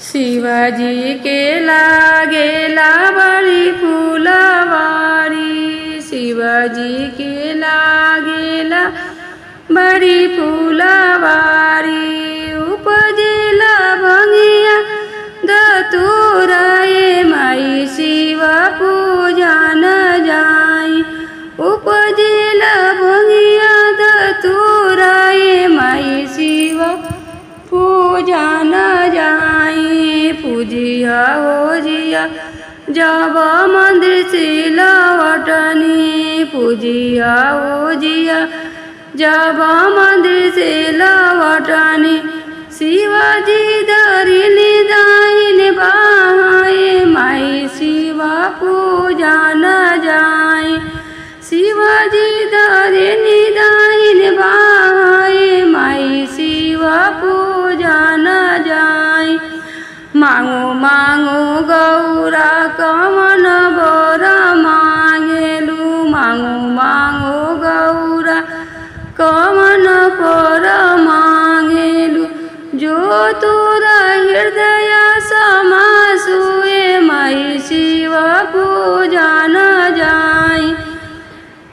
शिवाजी के लागेला बड़ी फूलवारी, शिवाजी के लागेला बड़ी फूलवारी। उपजेला भंगिया धतूरा ए माई शिव पूजा न जाई। उपजेला भंगिया धतूरा ए माई शिव पूजा न जाई। पूजिया हो जिया जब मंदिर से लौटनी, पूजिया हो जिया जब मंदिर से लौटनी। शिवाजी धरिली दाहिन बाएं माई शिव पूजा न जाई। शिवाजी धरिली दाहिन बाएं माई शिव पूजा न जाई। मांगो मांगो गौरा कमन बर मांगेलू, मांगो मांगो गौरा कमन पर मांगेलू। जो तोरा हृदय समासुए माई शिव पूजा न जाई।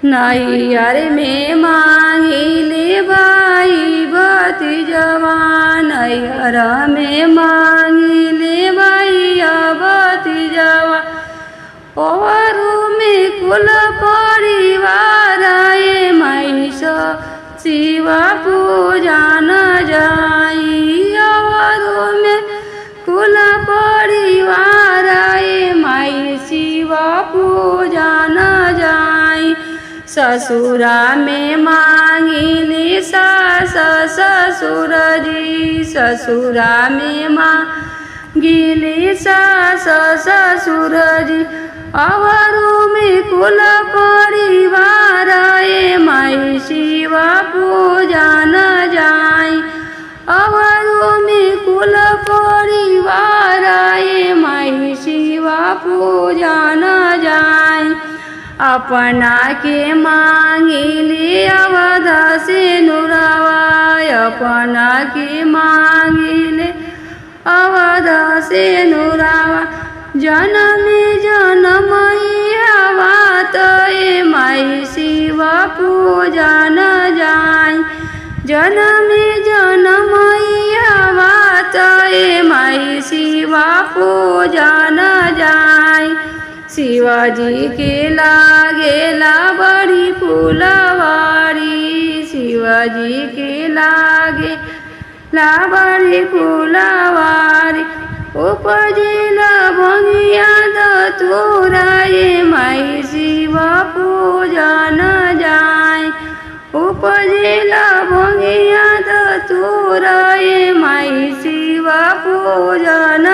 नैयर में मांगिले भाई भतीजवा, नैयर में मांगिले भाई भतीजवा। औरू में कुल परिवार ए माई शिव पूजा न जाई। औरू में कुल परिवार ए माई शिव पूजा न जाई। ससुरा में मांगिले सास ससुर जी, ससुरा में मांगिले सास ससुर जी। औरू में कुल परिवार ए माई शिव पूजा न जाई। औरू में कुल परिवार ए माई शिव पूजा न जाई। अपना के मांगिले अवध से नुरवा, अपना के मांगिले अवध से नुरवा। जन्म जन्म हवा तो ए माई शिव पूजा न जाई। जन्म जन्म हवा तो ए माई शिव पूजा न जाई। शिवाजी के लागेला बड़ी फूलवारी, शिवाजी के लागेला बड़ी फूलवारी। उपजेला भंगिया धतूरा ए माई शिव पूजा न जाई। उपजेला भंगिया धतूरा ए माई शिव पूजा न